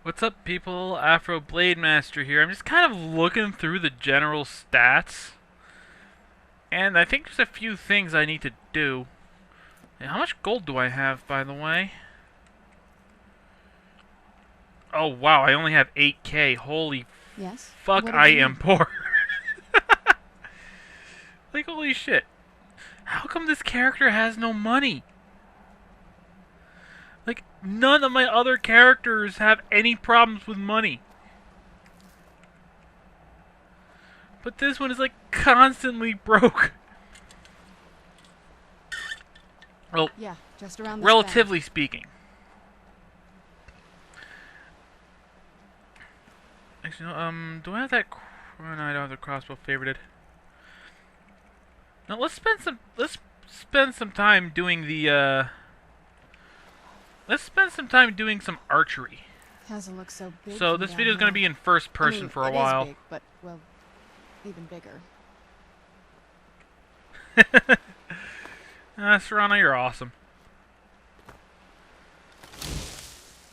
What's up, people? Afro Blade Master here. I'm just kind of looking through the general stats, and I think there's a few things I need to do. Hey, how much gold do I have, by the way? Oh, wow, I only have 8k. Holy Yes. fuck, What do I you am need? poor. Like, holy shit. How come this character has no money? Like, none of my other characters have any problems with money. But this one is, like, constantly broke. Well, Yeah, just around this relatively speaking. Actually, no, do I have that? Oh, no, I don't have the crossbow favorited. Now let's spend some time doing the. Let's spend some time doing some archery. Doesn't look so big. So from this down video is going to here. be in first I person mean, for a it while. is big, but well, even bigger. Serrano, you're awesome.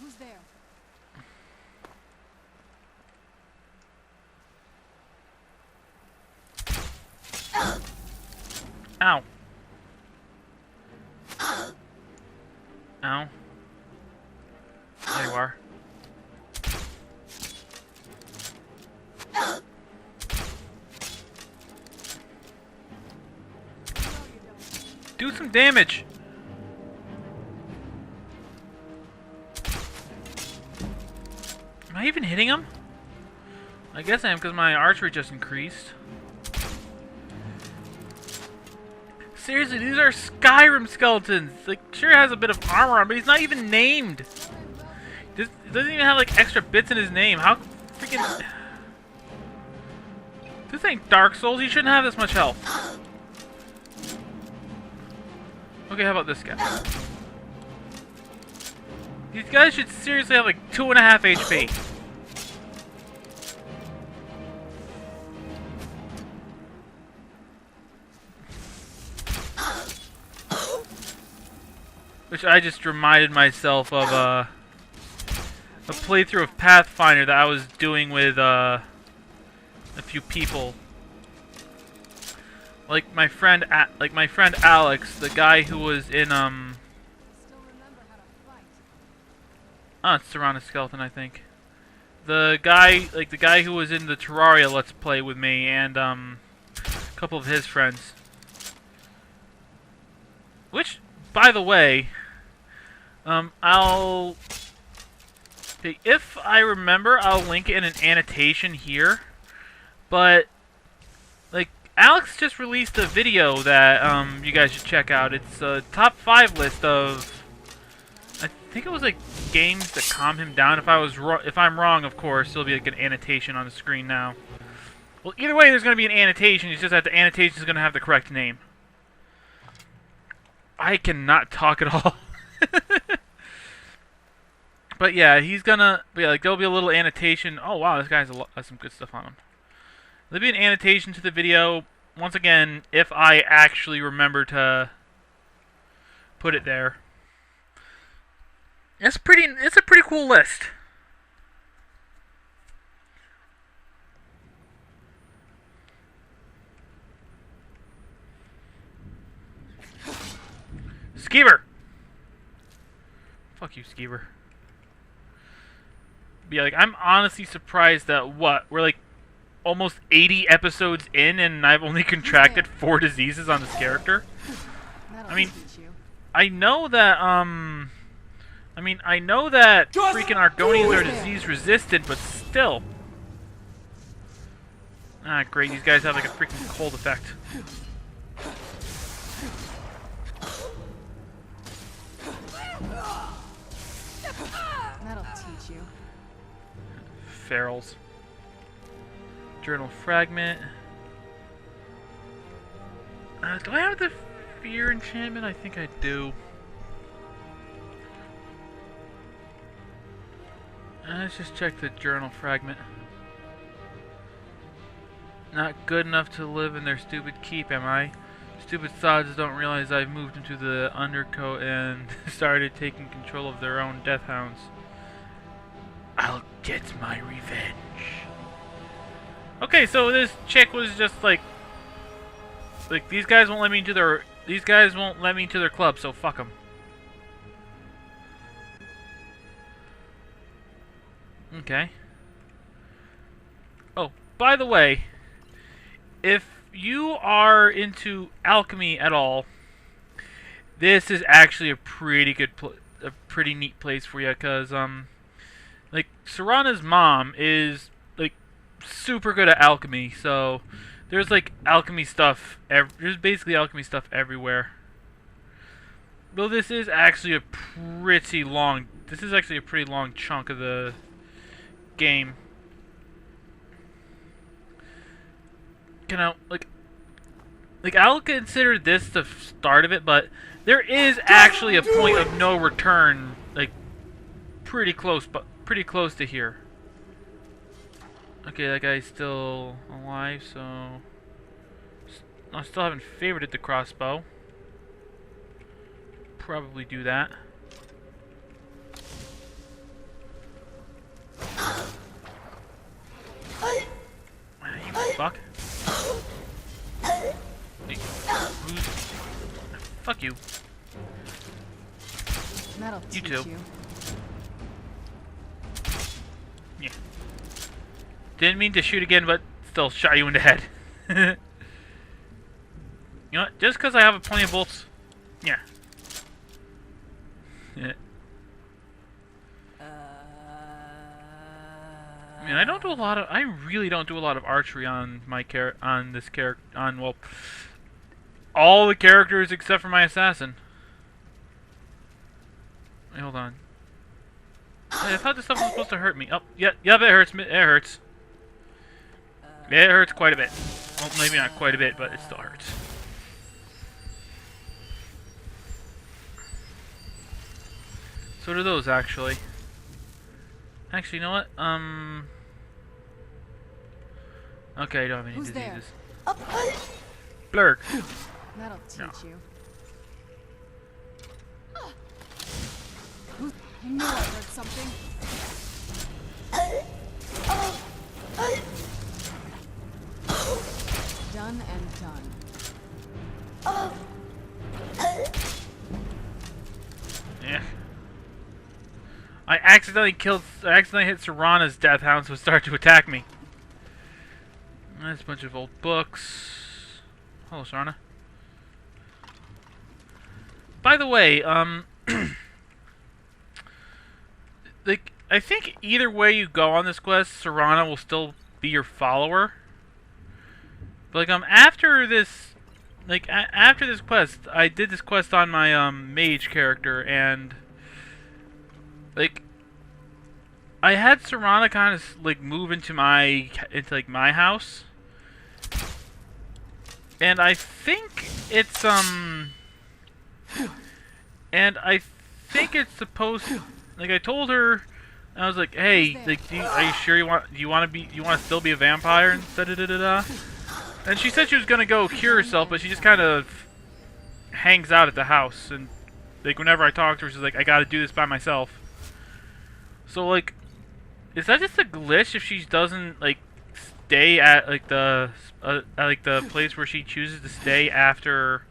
Who's there? Ow. Ow. There you are. Do some damage. Am I even hitting him? I guess I am because my archery just increased. Seriously, these are Skyrim skeletons. Like, sure has a bit of armor on, but he's not even named. Doesn't even have like extra bits in his name. How freaking... This ain't Dark Souls. He shouldn't have this much health. Okay, how about this guy? These guys should seriously have like 2.5 HP. Which I just reminded myself of a playthrough of Pathfinder that I was doing with a few people. Like my friend Alex, the guy who was in oh, it's Saranas skeleton, I think. The guy who was in the Terraria Let's Play with me and a couple of his friends. Which, by the way, if I remember, I'll link it in an annotation here. But, like, Alex just released a video that you guys should check out. It's a top 5 list of, I think it was like games that calm him down. If I'm wrong, of course, there'll be like an annotation on the screen now. Well, either way, there's going to be an annotation. It's just that the annotation is going to have the correct name. I cannot talk at all. But yeah, like there'll be a little annotation. Oh wow, this guy has some good stuff on him. There'll be an annotation to the video. Once again, if I actually remember to put it there. It's a pretty cool list. Skeever! Fuck you, Skeever. But yeah, like, I'm honestly surprised that, we're like almost 80 episodes in and I've only contracted 4 diseases on this character. I mean, I know that, freaking Argonians are disease resistant, but still. Ah, great, these guys have like a freaking cold effect. That'll teach you. Ferals. Journal fragment. Do I have the fear enchantment? I think I do. Let's just check the journal fragment. Not good enough to live in their stupid keep, am I? Stupid sods don't realize I've moved into the undercoat and started taking control of their own death hounds. I'll get my revenge. Okay, so this chick was just like these guys won't let me into their club, so fuck them. Okay. Oh, by the way, if you are into alchemy at all, this is actually a pretty good, a pretty neat place for you, because like Saranas' mom is like super good at alchemy, so there's like alchemy stuff. There's basically alchemy stuff everywhere. Though this is actually a pretty long. This is actually a pretty long chunk of the game. You know, like I'll consider this the start of it, but there is actually a point of no return, like pretty close to here. Okay, that guy's still alive, so I still haven't favorited the crossbow. Probably do that. You fuck. Fuck you. That'll You teach too. you. Yeah. Didn't mean to shoot again, but still shot you in the head. You know what? Just because I have plenty of bolts. Yeah. Yeah. I mean, I really don't do a lot of archery on my well, all the characters except for my assassin. Wait, hold on. Wait, I thought this stuff was supposed to hurt me. Oh, yeah, it hurts. It hurts. Yeah, it hurts quite a bit. Well, maybe not quite a bit, but it still hurts. So do those, actually. Actually, you know what? Okay, I don't have any Who's diseases. there? Blurg. That'll teach No. you. I knew I heard something. Done and done. Yeah. I accidentally hit Saranas' death hounds would start to attack me. There's a bunch of old books. Hello, Sarana. By the way, like, I think either way you go on this quest, Sarana will still be your follower. But, like, after this quest, I did this quest on my, mage character, and, like, I had Sarana kind of, like, move into my house. And I think it's, supposed, like, I told her, I was like, hey, like, are you sure you want to still be a vampire and da-da-da-da-da? And she said she was gonna go cure herself, but she just kind of hangs out at the house, and, like, whenever I talk to her, she's like, I gotta do this by myself. So, like, is that just a glitch if she doesn't, like, stay at, like, the place where she chooses to stay after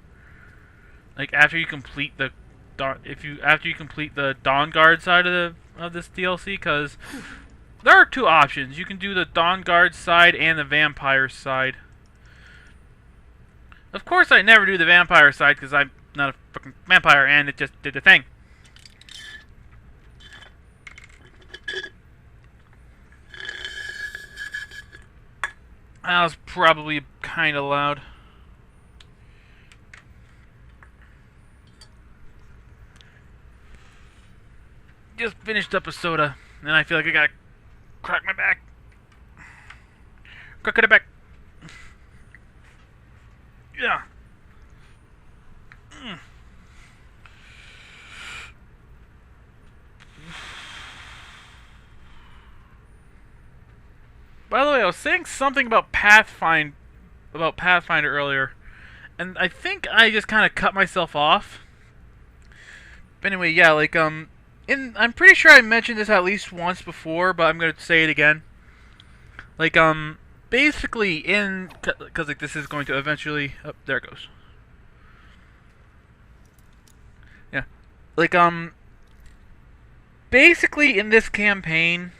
you complete the Dawnguard side of this DLC? Because there are two options. You can do the Dawnguard side and the vampire side. Of course, I never do the vampire side because I'm not a fucking vampire, and it just did the thing. That was probably kind of loud. Just finished up a soda, and I feel like I gotta crack my back. Crack it back. Yeah. By the way, I was saying something about Pathfinder earlier, and I think I just kind of cut myself off. But anyway, yeah, like I'm pretty sure I mentioned this at least once before, but I'm gonna say it again. Like, basically because like this is going to eventually, oh, there it goes. Yeah, like, basically in this campaign,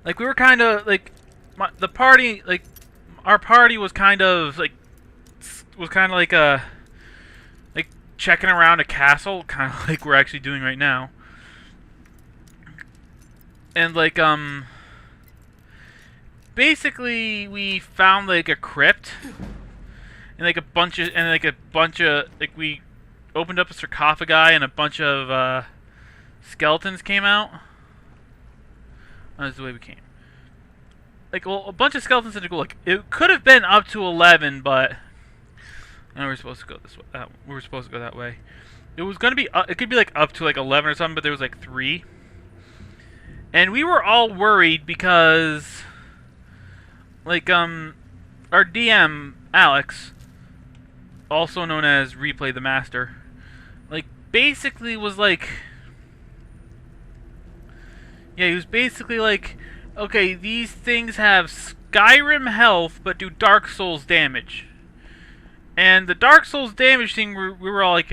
like we were kind of like, the party, like, our party was kind of like, like checking around a castle, kind of like we're actually doing right now. And like, basically we found like a crypt and like a bunch of like we opened up a sarcophagi and a bunch of skeletons came out. That's the way we came. Like, well, a bunch of skeletons didn't go. Like, it could have been up to 11, but no, we're supposed to go this way. We were supposed to go that way. It was gonna be. It could be like up to like 11 or something, but there was like 3. And we were all worried because, like, our DM, Alex, also known as Replay the Master, like, basically was like, yeah, he was basically like, okay, these things have Skyrim health, but do Dark Souls damage. And the Dark Souls damage thing, we were all like,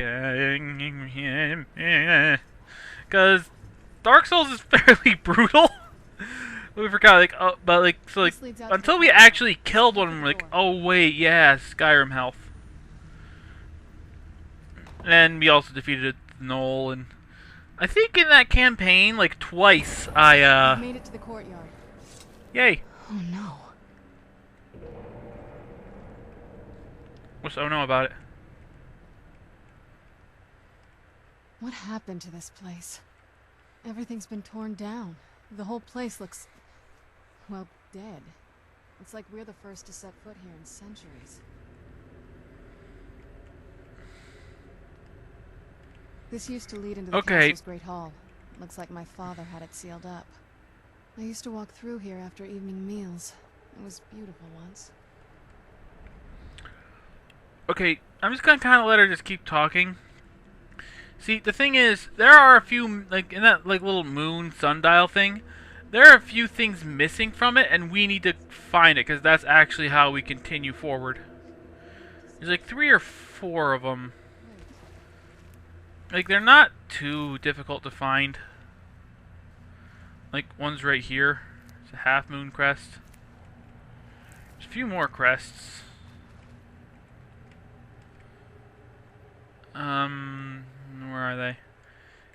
because Dark Souls is fairly brutal. We forgot, like, but like, so like, until we actually killed one, we're like, oh wait, yeah, Skyrim health. And we also defeated Knoll, and I think in that campaign, like twice, I've made it to the courtyard. Yay! Oh no. What's so no about it? What happened to this place? Everything's been torn down. The whole place looks, well, dead. It's like we're the first to set foot here in centuries. This used to lead into the castle's great hall. Looks like my father had it sealed up. I used to walk through here after evening meals. It was beautiful once. Okay, I'm just gonna kind of let her just keep talking. See, the thing is, there are a few, like, in that, like, little moon sundial thing, there are a few things missing from it, and we need to find it, because that's actually how we continue forward. There's, like, 3 or 4 of them. Like, they're not too difficult to find. Like, one's right here. It's a half moon crest. There's a few more crests. Where are they?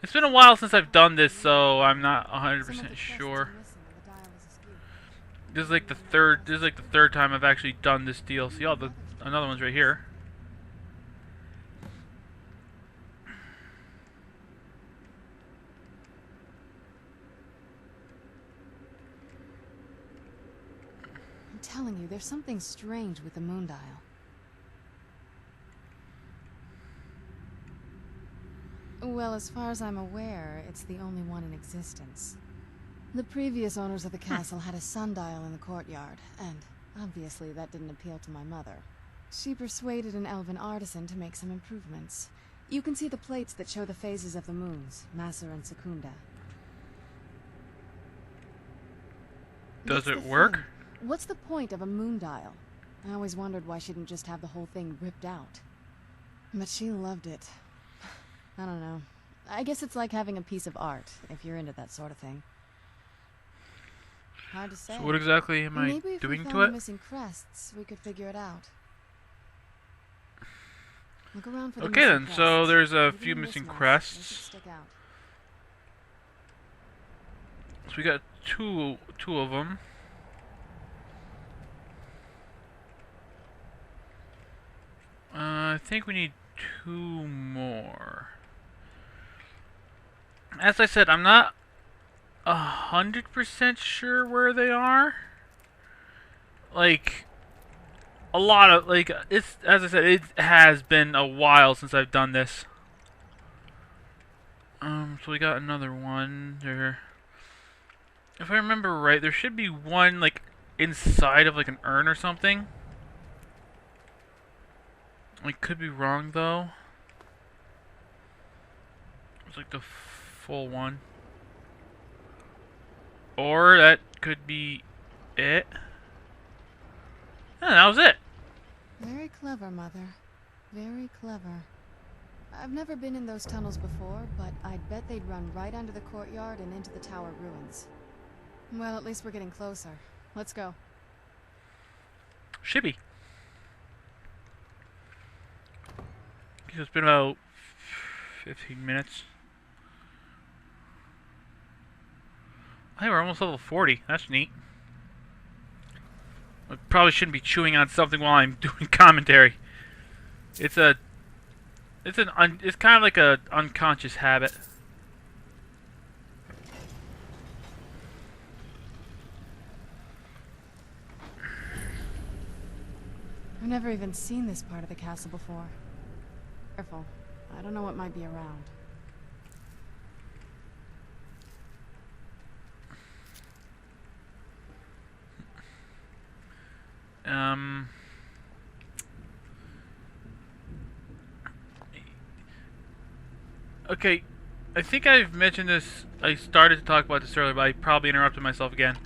It's been a while since I've done this, so I'm not 100% sure. This is like the third time I've actually done this deal. See, another one's right here. I'm telling you, there's something strange with the moon dial. Well, as far as I'm aware, it's the only one in existence. The previous owners of the castle had a sundial in the courtyard, and obviously that didn't appeal to my mother. She persuaded an elven artisan to make some improvements. You can see the plates that show the phases of the moons, Maser and Secunda. Does it work? What's the point of a moon dial? I always wondered why she didn't just have the whole thing ripped out. But she loved it. I don't know. I guess it's like having a piece of art, if you're into that sort of thing. Hard to say. So what exactly am I doing to it? Missing crests, we could figure it out. Look around for the okay then, crests. so there's a Even few in this missing mess, crests. they could stick out. So we got two of them. I think we need 2 more. As I said, I'm not 100% sure where they are. Like, a lot of, like, it's, as I said, it has been a while since I've done this. So we got another one there. If I remember right, there should be one, like, inside of, like, an urn or something. I could be wrong, though. It's like the full one. Or that could be it. That was it. Very clever, Mother. Very clever. I've never been in those tunnels before, but I'd bet they'd run right under the courtyard and into the tower ruins. Well, at least we're getting closer. Let's go. Should be. It's been about 15 minutes. Hey, we're almost level 40. That's neat. I probably shouldn't be chewing on something while I'm doing commentary. It's kind of like a unconscious habit. I've never even seen this part of the castle before. Careful. I don't know what might be around. Okay, I think I've mentioned this. I started to talk about this earlier, but I probably interrupted myself again.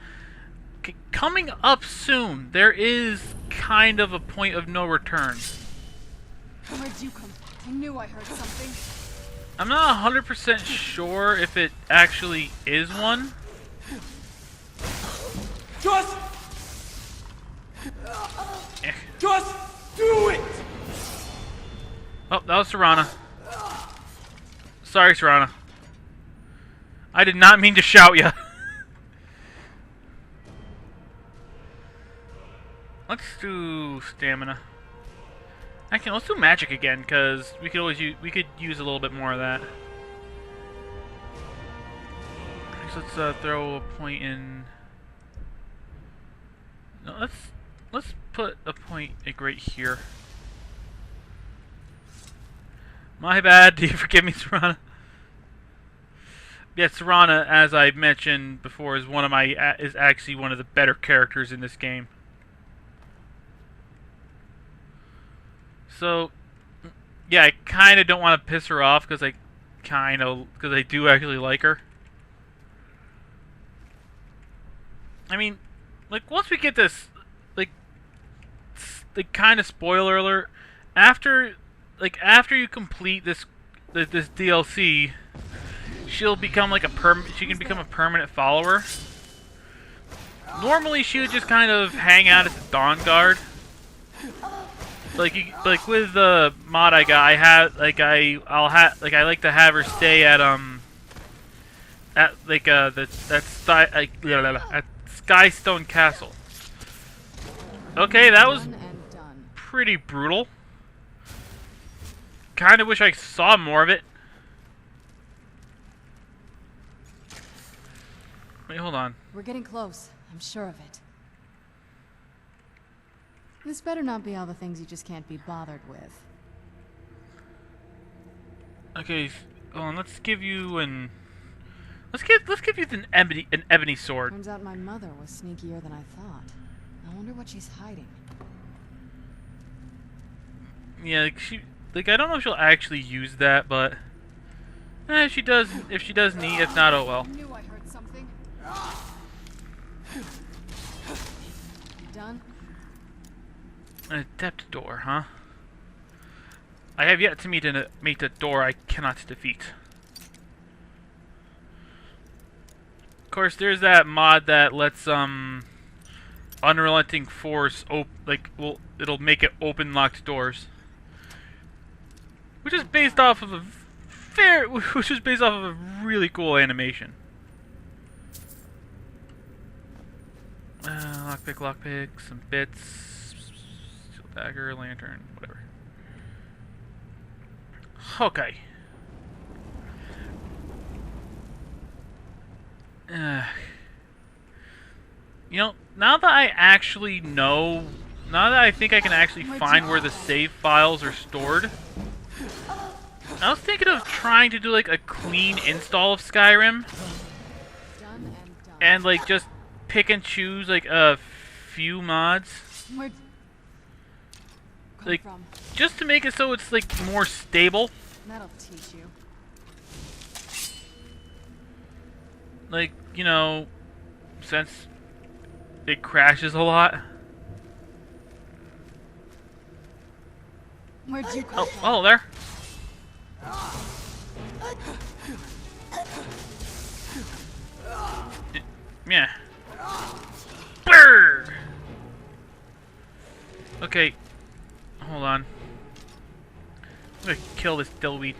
Okay, coming up soon, there is kind of a point of no return. Where'd you come? I knew I heard something. I'm not 100% sure if it actually is one. Just do it! Oh, that was Sarana. Sorry, Sarana. I did not mean to shout ya. Let's do stamina. Actually, let's do magic again, because we could always use a little bit more of that. Next, let's throw a point in. No, let's put a point like right here. My bad. Do you forgive me, Sarana? Yeah, Sarana, as I mentioned before, is is actually one of the better characters in this game. So, yeah, I kind of don't want to piss her off because I do actually like her. I mean, like once we get this, like kind of spoiler alert, after you complete this DLC, she'll become like she can become a permanent follower. Normally, she would just kind of hang out at the Dawnguard. Like with the mod I got, I like to have her stay at Skystone Castle. Okay, that was pretty brutal. Kind of wish I saw more of it. Wait, hold on. We're getting close. I'm sure of it. This better not be all the things you just can't be bothered with. Okay, hold on. Let's give you an ebony sword. Turns out my mother was sneakier than I thought. I wonder what she's hiding. Yeah, I don't know if she'll actually use that, but if she does need, if not, oh well. I knew I heard something. Done? An adept door, huh? I have yet to meet a door I cannot defeat. Of course, there's that mod that lets unrelenting force it'll make it open locked doors, which is based off of a really cool animation. Lockpick, some bits, steel dagger, lantern, whatever. Okay. You know, now that I think I can actually find where the save files are stored, I was thinking of trying to do like a clean install of Skyrim, and like just pick and choose like a few mods, like just to make it so it's like more stable. That'll teach you. like, you know, since it crashes a lot. Where'd you come from? Oh, there. Yeah. Brrr! Okay. Hold on. I'm gonna kill this dillweed.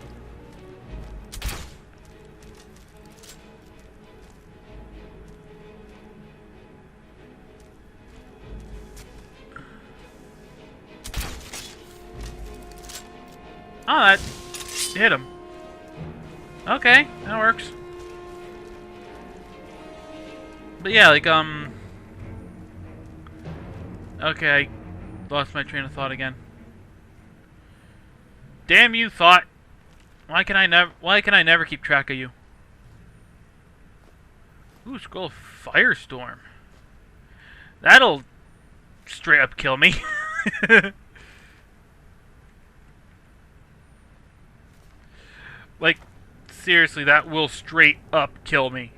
Oh, that hit him. Okay, that works. But yeah, like, okay, I lost my train of thought again. Damn you, thought! Why can I never keep track of you? Ooh, Scroll of Firestorm. That'll straight up kill me. Like, seriously, that will straight up kill me.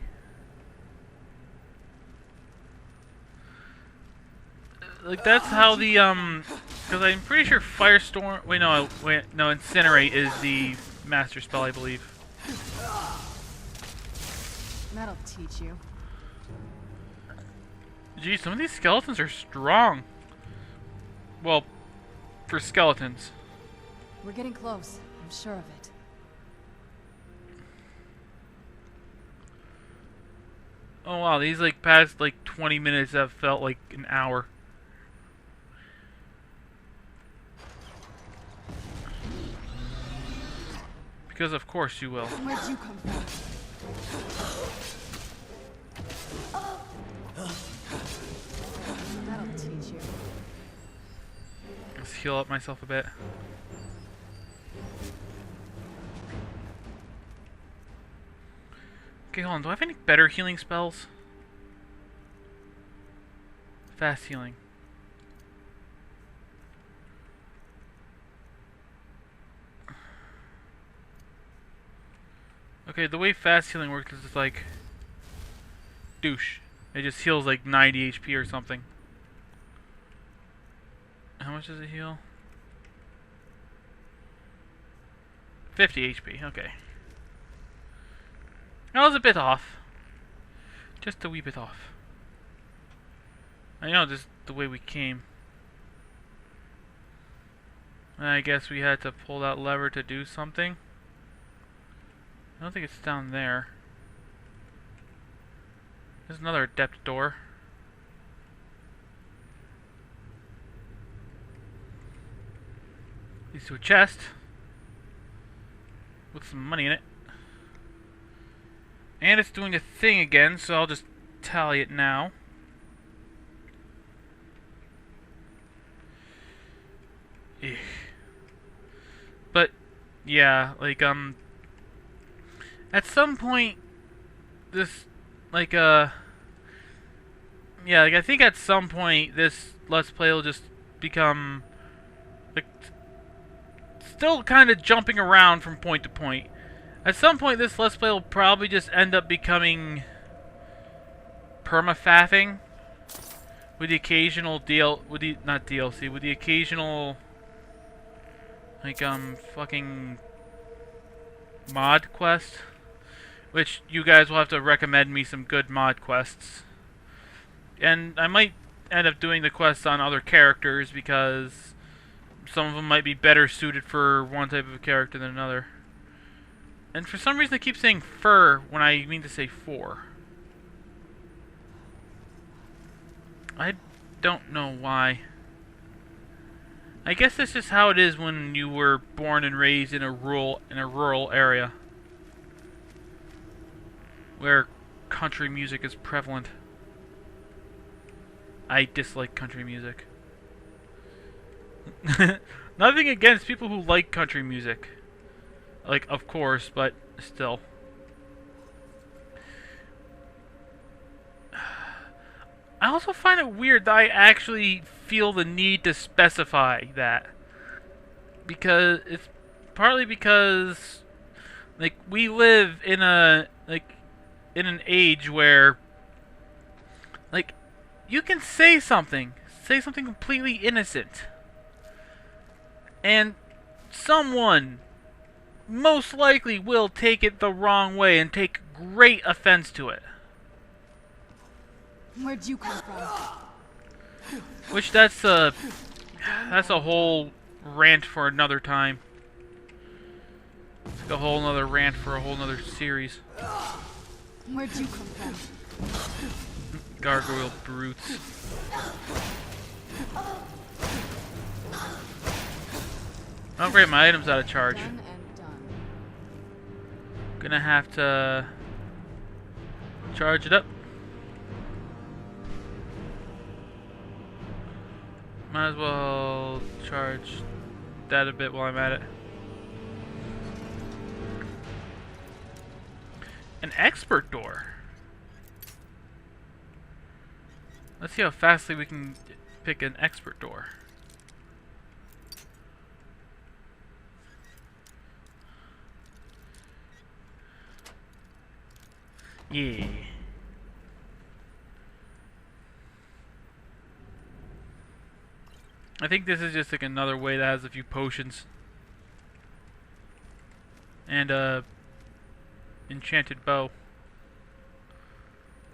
Like, that's how the, because I'm pretty sure Firestorm, no, Incinerate is the master spell, I believe. That'll teach you. Gee, some of these skeletons are strong. Well, for skeletons. We're getting close. I'm sure of it. Oh wow, these like past like 20 minutes have felt like an hour. Because of course you will. Where'd you come from? That'll teach you. Let's heal up myself a bit. Okay, hold on. Do I have any better healing spells? Fast healing. Okay, the way fast healing works is it's like douche. It just heals like 90 HP or something. How much does it heal? 50 HP, okay. I was a bit off. Just a wee bit off. I know, just the way we came. And I guess we had to pull that lever to do something. I don't think it's down there. There's another adept door. Leads to a chest. With some money in it. And it's doing a thing again, so I'll just tally it now. Eugh. But, yeah, like, at some point, this, like, yeah, like, I think at some point, this Let's Play will just become, like, still kind of jumping around from point to point. At some point, this Let's Play will probably just end up becoming perma-faffing with the occasional with the occasional, like, fucking mod quest. Which you guys will have to recommend me some good mod quests. And I might end up doing the quests on other characters because some of them might be better suited for one type of character than another. And for some reason I keep saying fur when I mean to say for. I don't know why. I guess that's just how it is when you were born and raised in a rural area where country music is prevalent. I dislike country music. Nothing against people who like country music. Like, of course, but still. I also find it weird that I actually feel the need to specify that. Because it's partly because, like, we live in a, like, in an age where, like, you can say something completely innocent, and someone most likely will take it the wrong way and take great offense to it. Where'd you come from? Which that's a whole rant for another time. It's like a whole nother rant for a whole nother series. Where'd you come from? Gargoyle brutes. Oh great, my item's out of charge. Done and done. Gonna have to charge it up. Might as well charge that a bit while I'm at it. An expert door. Let's see how fastly we can pick an expert door. Yeah. I think this is just like another way that has a few potions. And enchanted bow.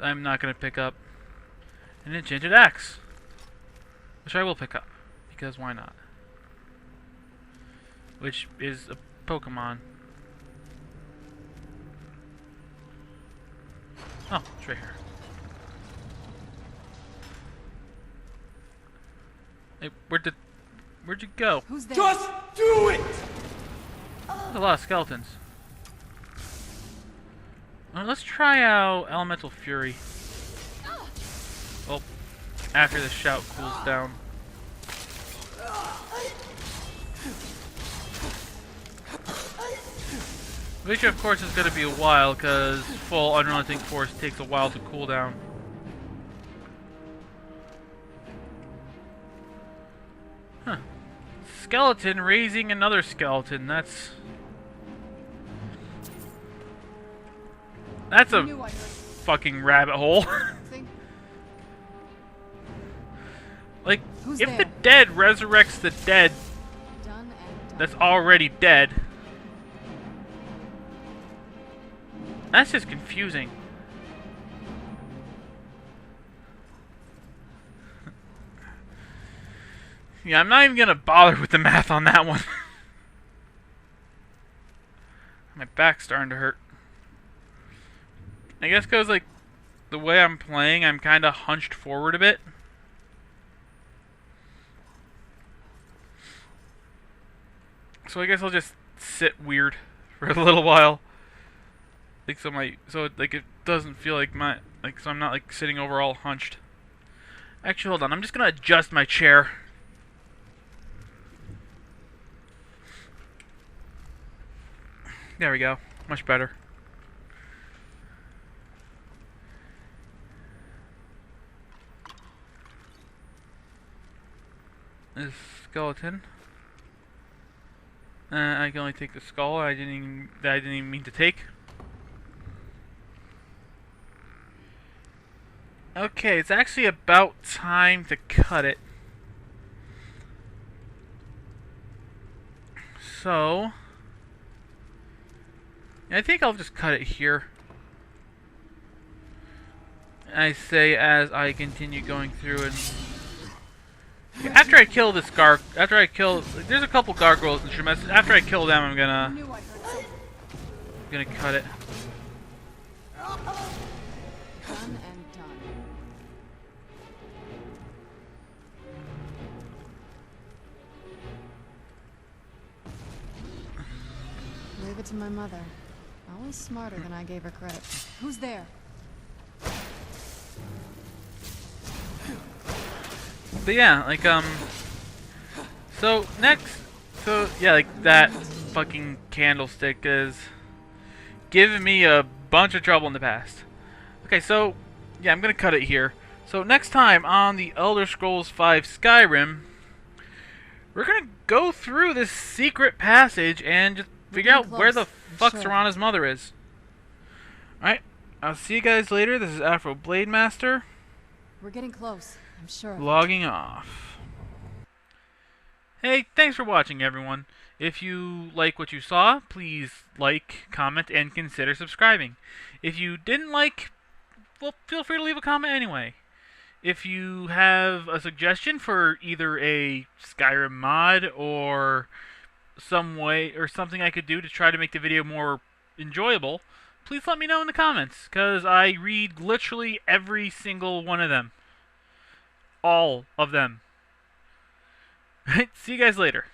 I'm not gonna pick up. An enchanted axe. Which I will pick up. Because why not? Which is a Pokemon. Oh, it's right here. Hey, where'd you go? Who's there? Just do it! There's a lot of skeletons. Let's try out Elemental Fury. Well, after the shout cools down. Which of course is going to be a while, because full Unrelenting Force takes a while to cool down. Huh. Skeleton raising another skeleton, that's a fucking rabbit hole. Like, Who's if there? the dead resurrects the dead Done and done. that's already dead, that's just confusing. Yeah, I'm not even gonna bother with the math on that one. My back's starting to hurt. I guess because, like, the way I'm playing, I'm kind of hunched forward a bit. So I guess I'll just sit weird for a little while. Like, so like it doesn't feel like so I'm not like sitting over all hunched. Actually, hold on. I'm just gonna adjust my chair. There we go. Much better. This skeleton. I can only take the skull. I didn't even mean to take. Okay, it's actually about time to cut it. So, I think I'll just cut it here. I say as I continue going through and after I kill this there's a couple gargoyles and shit. After I kill them, I'm gonna cut it. Done and done. Leave it to my mother. Always smarter than I gave her credit. Who's there? But yeah, like, so yeah, like, that fucking candlestick is giving me a bunch of trouble in the past. Okay, so, yeah, I'm gonna cut it here. So next time on the Elder Scrolls V Skyrim, we're gonna go through this secret passage and just figure out where the fuck Sure. Saranas' mother is. Alright, I'll see you guys later. This is Afro Blade Master. We're getting close, I'm sure of it. Logging off. Hey, thanks for watching, everyone. If you like what you saw, please like, comment, and consider subscribing. If you didn't like, well, feel free to leave a comment anyway. If you have a suggestion for either a Skyrim mod or some way or something I could do to try to make the video more enjoyable, please let me know in the comments, because I read literally every single one of them. All of them. See you guys later.